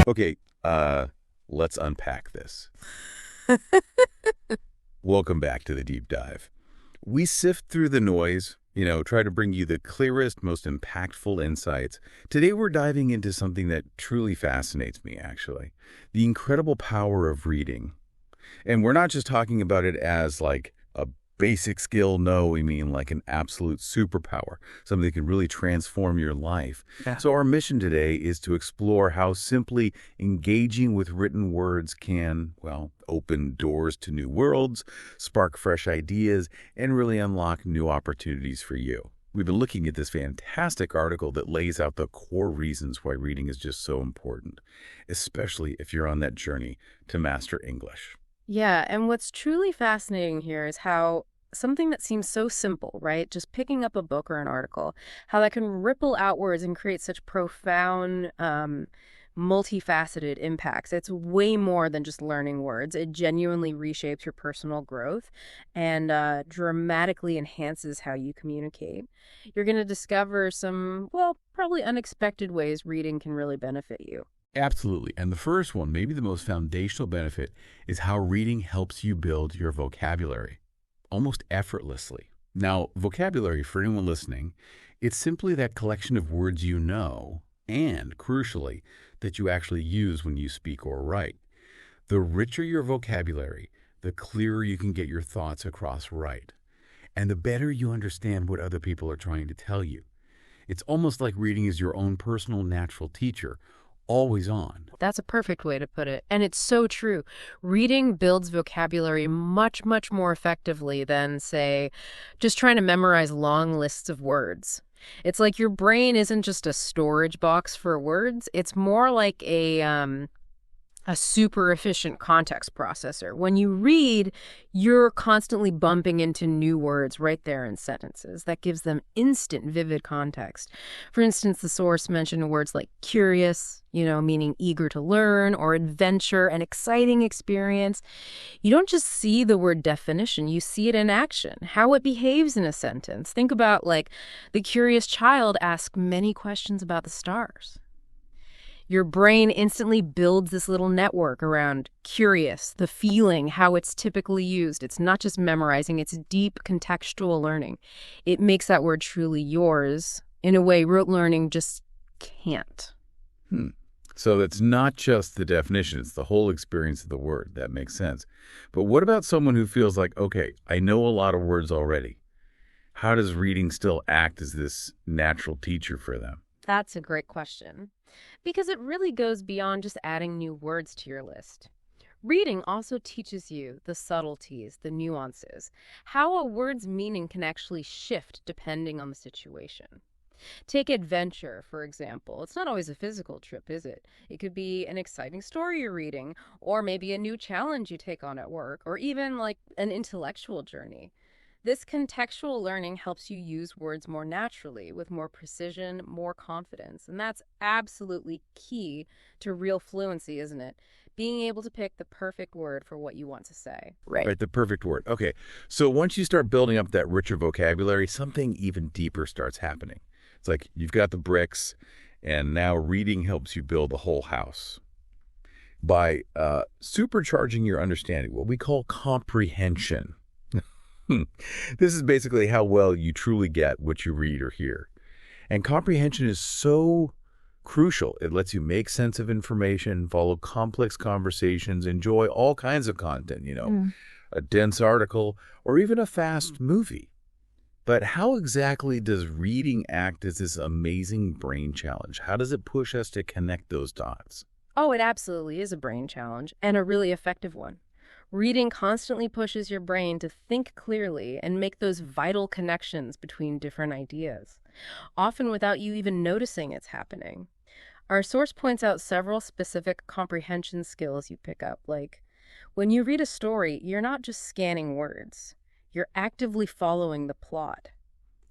Okay, let's unpack this. Welcome back to the deep dive. We sift through the noise, try to bring you the clearest, most impactful insights. Today we're diving into something that truly fascinates me, actually. The incredible power of reading. And we're not just talking about it as like a basic skill. No, we mean like an absolute superpower, something that can really transform your life. Yeah. So our mission today is to explore how simply engaging with written words can, well, open doors to new worlds, spark fresh ideas, and really unlock new opportunities for you. We've been looking at this fantastic article that lays out the core reasons why reading is just so important, especially if you're on that journey to master English. Yeah, and what's truly fascinating here is how something that seems so simple, right? Just picking up a book or an article, how that can ripple outwards and create such profound, multifaceted impacts. It's way more than just learning words. It genuinely reshapes your personal growth and dramatically enhances how you communicate. You're going to discover some, well, probably unexpected ways reading can really benefit you. Absolutely. And the first one, maybe the most foundational benefit, is how reading helps you build your vocabulary almost effortlessly. Now, vocabulary, for anyone listening, it's simply that collection of words you know and, crucially, that you actually use when you speak or write. The richer your vocabulary, the clearer you can get your thoughts across right, and the better you understand what other people are trying to tell you. It's almost like reading is your own personal natural teacher, always on. That's a perfect way to put it. And it's so true. Reading builds vocabulary much, much more effectively than, say, just trying to memorize long lists of words. It's like your brain isn't just a storage box for words. It's more like a super efficient context processor. When you read, you're constantly bumping into new words right there in sentences. That gives them instant, vivid context. For instance, the source mentioned words like curious, meaning eager to learn, or adventure, an exciting experience. You don't just see the word definition, you see it in action, how it behaves in a sentence. Think about, like, the curious child asks many questions about the stars. Your brain instantly builds this little network around curious, the feeling, how it's typically used. It's not just memorizing, it's deep contextual learning. It makes that word truly yours in a way rote learning just can't. So it's not just the definition, it's the whole experience of the word. That makes sense. But what about someone who feels like, okay, I know a lot of words already. How does reading still act as this natural teacher for them? That's a great question, because it really goes beyond just adding new words to your list. Reading also teaches you the subtleties, the nuances, how a word's meaning can actually shift depending on the situation. Take adventure, for example. It's not always a physical trip, is it? It could be an exciting story you're reading, or maybe a new challenge you take on at work, or even like an intellectual journey. This contextual learning helps you use words more naturally, with more precision, more confidence. And that's absolutely key to real fluency, isn't it? Being able to pick the perfect word for what you want to say. Right, the perfect word. Okay, so once you start building up that richer vocabulary, something even deeper starts happening. It's like you've got the bricks, and now reading helps you build the whole house by supercharging your understanding, what we call comprehension. This is basically how well you truly get what you read or hear. And comprehension is so crucial. It lets you make sense of information, follow complex conversations, enjoy all kinds of content, a dense article, or even a fast movie. But how exactly does reading act as this amazing brain challenge? How does it push us to connect those dots? Oh, it absolutely is a brain challenge, and a really effective one. Reading constantly pushes your brain to think clearly and make those vital connections between different ideas, often without you even noticing it's happening. Our source points out several specific comprehension skills you pick up, like when you read a story, you're not just scanning words, you're actively following the plot.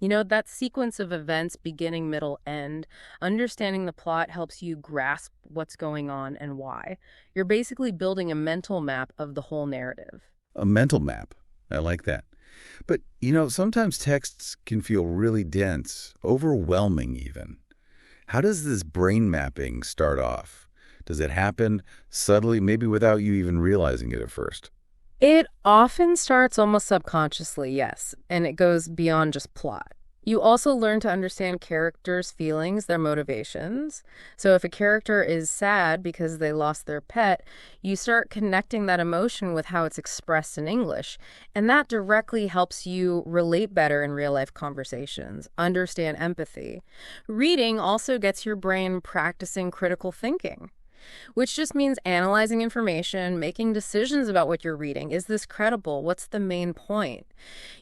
That sequence of events, beginning, middle, end, understanding the plot helps you grasp what's going on and why. You're basically building a mental map of the whole narrative. A mental map. I like that. But, sometimes texts can feel really dense, overwhelming even. How does this brain mapping start off? Does it happen subtly, maybe without you even realizing it at first? It often starts almost subconsciously, yes, and it goes beyond just plot. You also learn to understand characters' feelings, their motivations. So if a character is sad because they lost their pet, you start connecting that emotion with how it's expressed in English. And that directly helps you relate better in real-life conversations, understand empathy. Reading also gets your brain practicing critical thinking, which just means analyzing information, making decisions about what you're reading. Is this credible? What's the main point?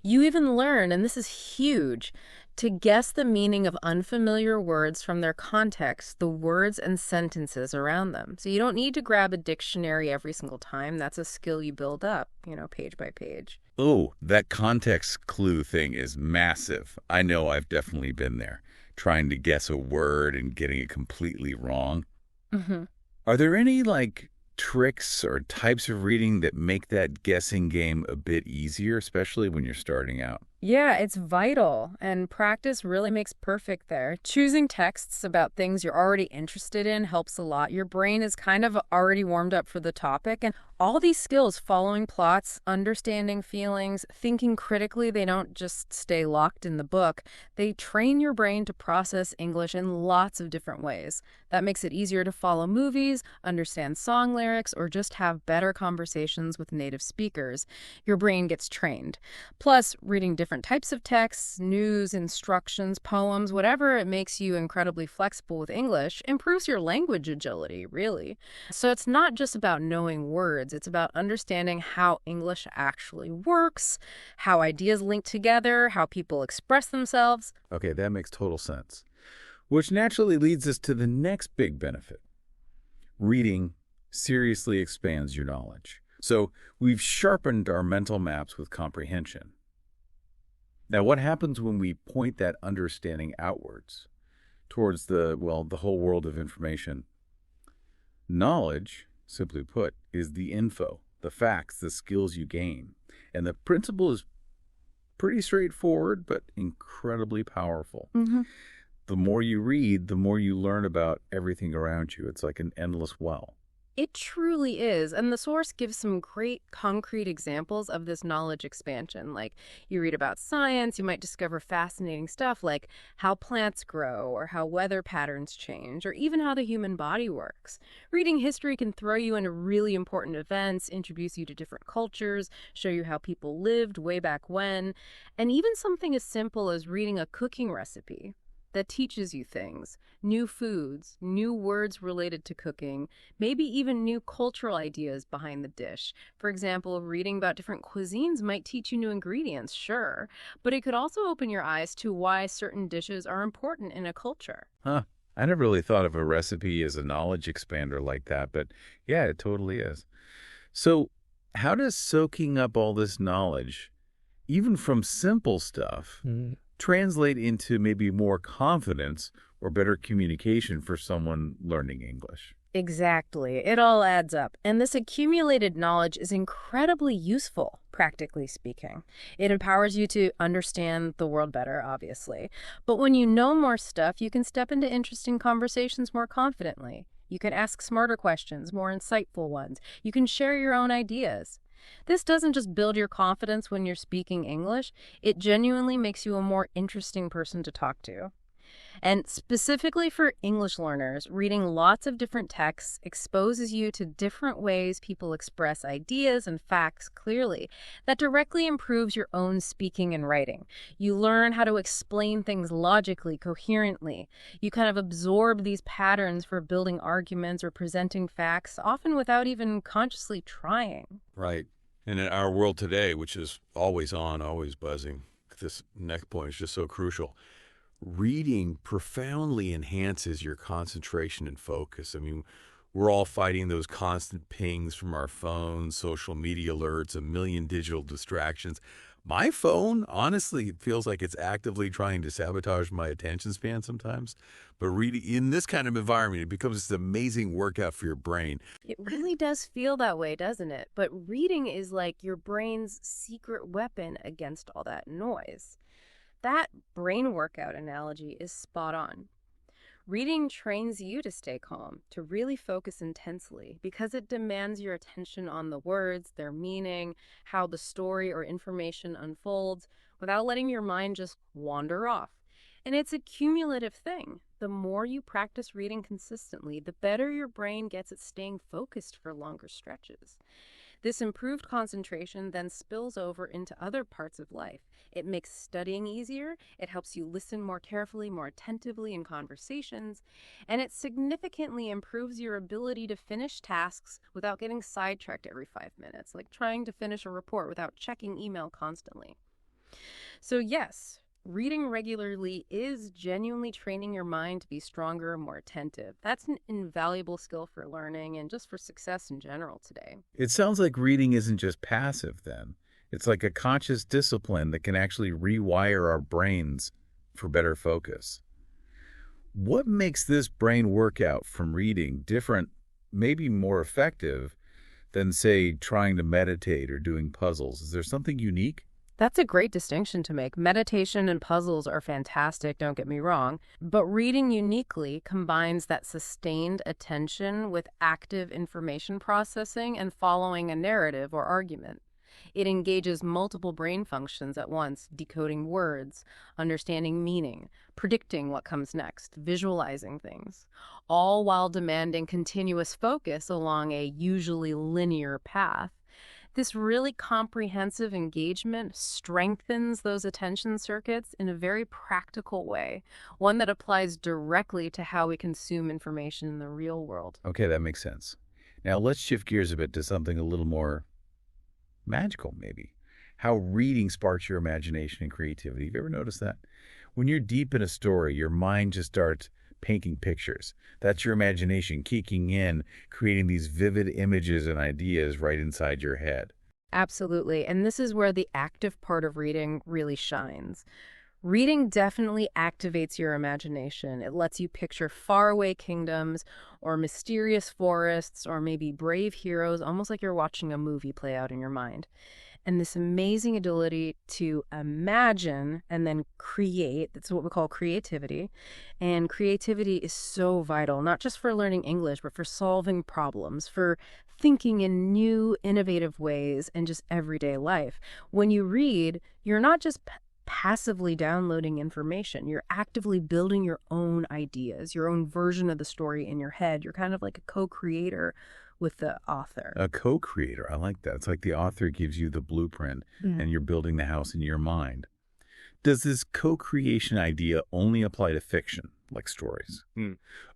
You even learn, and this is huge, to guess the meaning of unfamiliar words from their context, the words and sentences around them. So you don't need to grab a dictionary every single time. That's a skill you build up, page by page. Oh, that context clue thing is massive. I know I've definitely been there, trying to guess a word and getting it completely wrong. Hmm. Are there any, tricks or types of reading that make that guessing game a bit easier, especially when you're starting out? Yeah, it's vital, and practice really makes perfect there. Choosing texts about things you're already interested in helps a lot. Your brain is kind of already warmed up for the topic, and all these skills, following plots, understanding feelings, thinking critically, they don't just stay locked in the book. They train your brain to process English in lots of different ways. That makes it easier to follow movies, understand song lyrics, or just have better conversations with native speakers. Your brain gets trained. Plus, reading different types of texts, news, instructions, poems, whatever it makes you incredibly flexible with English, improves your language agility, really. So it's not just about knowing words, it's about understanding how English actually works, how ideas link together, how people express themselves. Okay, that makes total sense. Which naturally leads us to the next big benefit. Reading seriously expands your knowledge. So we've sharpened our mental maps with comprehension. Now, what happens when we point that understanding outwards towards the whole world of information? Knowledge, simply put, is the info, the facts, the skills you gain. And the principle is pretty straightforward, but incredibly powerful. Mm-hmm. The more you read, the more you learn about everything around you. It's like an endless well. It truly is. And the source gives some great concrete examples of this knowledge expansion. Like you read about science, you might discover fascinating stuff like how plants grow or how weather patterns change or even how the human body works. Reading history can throw you into really important events, introduce you to different cultures, show you how people lived way back when, and even something as simple as reading a cooking recipe that teaches you things, new foods, new words related to cooking, maybe even new cultural ideas behind the dish. For example, reading about different cuisines might teach you new ingredients, sure, but it could also open your eyes to why certain dishes are important in a culture. Huh. I never really thought of a recipe as a knowledge expander like that, but yeah, it totally is. So, how does soaking up all this knowledge, even from simple stuff, translate into maybe more confidence or better communication for someone learning English? Exactly. It all adds up. And this accumulated knowledge is incredibly useful, practically speaking. It empowers you to understand the world better, obviously. But when you know more stuff, you can step into interesting conversations more confidently. You can ask smarter questions, more insightful ones. You can share your own ideas. This doesn't just build your confidence when you're speaking English, it genuinely makes you a more interesting person to talk to. And specifically for English learners, reading lots of different texts exposes you to different ways people express ideas and facts clearly. That directly improves your own speaking and writing. You learn how to explain things logically, coherently. You kind of absorb these patterns for building arguments or presenting facts, often without even consciously trying. Right. And in our world today, which is always on, always buzzing, this next point is just so crucial. Reading profoundly enhances your concentration and focus. I mean, we're all fighting those constant pings from our phones, social media alerts, a million digital distractions. My phone, honestly, feels like it's actively trying to sabotage my attention span sometimes. But reading in this kind of environment, it becomes this amazing workout for your brain. It really does feel that way, doesn't it? But reading is like your brain's secret weapon against all that noise. That brain workout analogy is spot on. Reading trains you to stay calm, to really focus intensely, because it demands your attention on the words, their meaning, how the story or information unfolds, without letting your mind just wander off. And it's a cumulative thing. The more you practice reading consistently, the better your brain gets at staying focused for longer stretches. This improved concentration then spills over into other parts of life. It makes studying easier, it helps you listen more carefully, more attentively in conversations, and it significantly improves your ability to finish tasks without getting sidetracked every 5 minutes, like trying to finish a report without checking email constantly. So yes, reading regularly is genuinely training your mind to be stronger and more attentive. That's an invaluable skill for learning and just for success in general today. It sounds like reading isn't just passive then. It's like a conscious discipline that can actually rewire our brains for better focus. What makes this brain workout from reading different, maybe more effective, than, say, trying to meditate or doing puzzles? Is there something unique? That's a great distinction to make. Meditation and puzzles are fantastic, don't get me wrong, but reading uniquely combines that sustained attention with active information processing and following a narrative or argument. It engages multiple brain functions at once, decoding words, understanding meaning, predicting what comes next, visualizing things, all while demanding continuous focus along a usually linear path. This really comprehensive engagement strengthens those attention circuits in a very practical way, one that applies directly to how we consume information in the real world. Okay, that makes sense. Now let's shift gears a bit to something a little more magical, maybe. How reading sparks your imagination and creativity. Have you ever noticed that? When you're deep in a story, your mind just starts painting pictures. That's your imagination kicking in, creating these vivid images and ideas right inside your head. Absolutely. And this is where the active part of reading really shines. Reading definitely activates your imagination. It lets you picture faraway kingdoms or mysterious forests or maybe brave heroes, almost like you're watching a movie play out in your mind. And this amazing ability to imagine and then create, that's what we call creativity. And creativity is so vital, not just for learning English, but for solving problems, for thinking in new, innovative ways in just everyday life. When you read, you're not just passively downloading information. You're actively building your own ideas, your own version of the story in your head. You're kind of like a co-creator with the author. A co-creator, I like that. It's like the author gives you the blueprint and you're building the house in your mind. Does this co-creation idea only apply to fiction, like stories?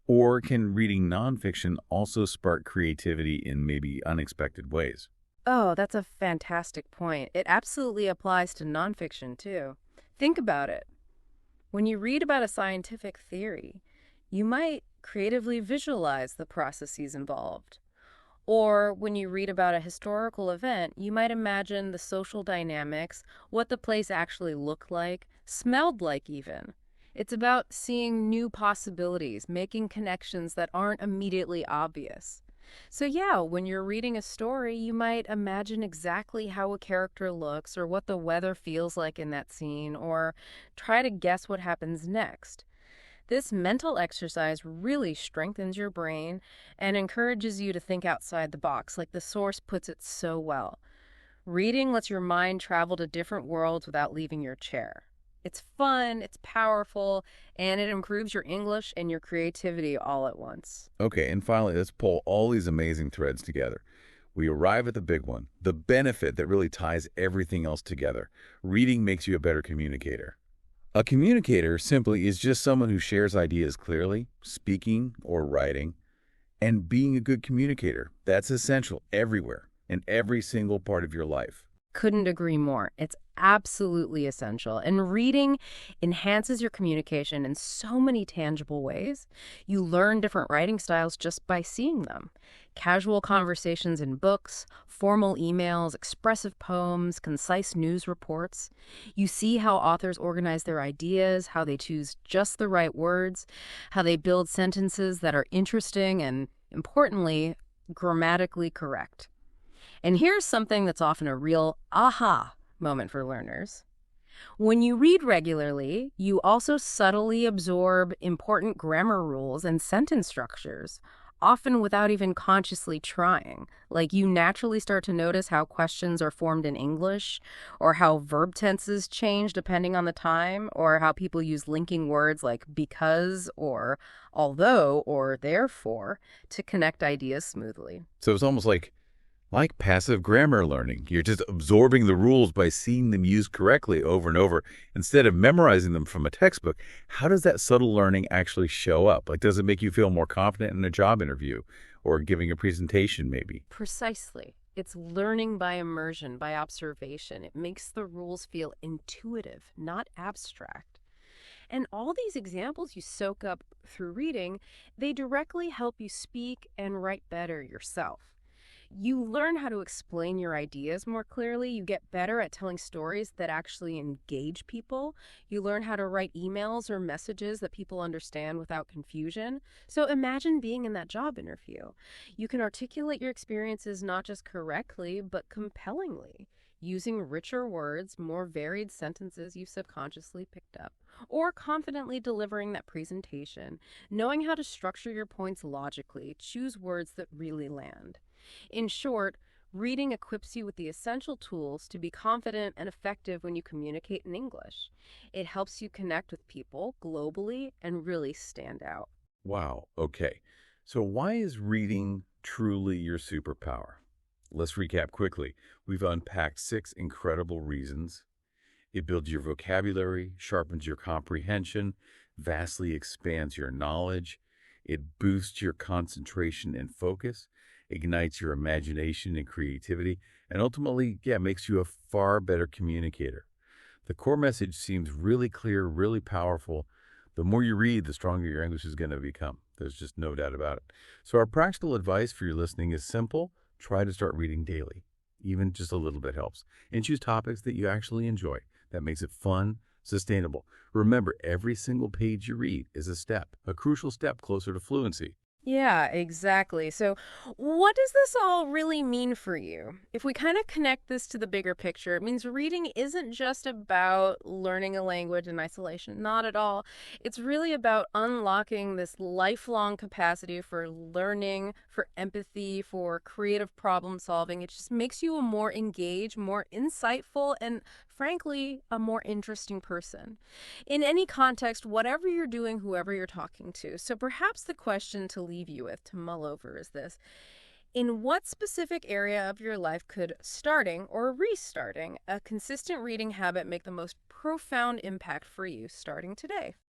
Or can reading nonfiction also spark creativity in maybe unexpected ways? Oh, that's a fantastic point. It absolutely applies to nonfiction, too. Think about it. When you read about a scientific theory, you might creatively visualize the processes involved. Or when you read about a historical event, you might imagine the social dynamics, what the place actually looked like, smelled like even. It's about seeing new possibilities, making connections that aren't immediately obvious. So yeah, when you're reading a story, you might imagine exactly how a character looks or what the weather feels like in that scene, or try to guess what happens next. This mental exercise really strengthens your brain and encourages you to think outside the box, like the source puts it so well. Reading lets your mind travel to different worlds without leaving your chair. It's fun, it's powerful, and it improves your English and your creativity all at once. Okay, and finally, let's pull all these amazing threads together. We arrive at the big one, the benefit that really ties everything else together. Reading makes you a better communicator. A communicator simply is just someone who shares ideas clearly, speaking or writing, and being a good communicator. That's essential everywhere, in every single part of your life. Couldn't agree more. It's absolutely essential. And reading enhances your communication in so many tangible ways. You learn different writing styles just by seeing them. Casual conversations in books, formal emails, expressive poems, concise news reports. You see how authors organize their ideas, how they choose just the right words, how they build sentences that are interesting and, importantly, grammatically correct. And here's something that's often a real aha moment for learners. When you read regularly, you also subtly absorb important grammar rules and sentence structures, often without even consciously trying. Like you naturally start to notice how questions are formed in English, or how verb tenses change depending on the time, or how people use linking words like because or although or therefore to connect ideas smoothly. So it's almost like passive grammar learning. You're just absorbing the rules by seeing them used correctly over and over instead of memorizing them from a textbook. How does that subtle learning actually show up? Like, does it make you feel more confident in a job interview or giving a presentation, maybe? Precisely. It's learning by immersion, by observation. It makes the rules feel intuitive, not abstract. And all these examples you soak up through reading, they directly help you speak and write better yourself. You learn how to explain your ideas more clearly. You get better at telling stories that actually engage people. You learn how to write emails or messages that people understand without confusion. So imagine being in that job interview. You can articulate your experiences not just correctly, but compellingly, using richer words, more varied sentences you subconsciously picked up, or confidently delivering that presentation, knowing how to structure your points logically, choose words that really land. In short, reading equips you with the essential tools to be confident and effective when you communicate in English. It helps you connect with people globally and really stand out. Wow. Okay. So why is reading truly your superpower? Let's recap quickly. We've unpacked 6 incredible reasons. It builds your vocabulary, sharpens your comprehension, vastly expands your knowledge. It boosts your concentration and focus, ignites your imagination and creativity, and ultimately, makes you a far better communicator. The core message seems really clear, really powerful. The more you read, the stronger your English is going to become. There's just no doubt about it. So our practical advice for your listening is simple. Try to start reading daily. Even just a little bit helps. And choose topics that you actually enjoy. That makes it fun, sustainable. Remember, every single page you read is a step, a crucial step closer to fluency. Yeah, exactly. So, what does this all really mean for you? If we kind of connect this to the bigger picture, it means reading isn't just about learning a language in isolation. Not at all. It's really about unlocking this lifelong capacity for learning, for empathy, for creative problem solving. It just makes you a more engaged, more insightful, and frankly, a more interesting person in any context, whatever you're doing, whoever you're talking to. So perhaps the question to leave you with, to mull over, is this: in what specific area of your life could starting or restarting a consistent reading habit make the most profound impact for you starting today?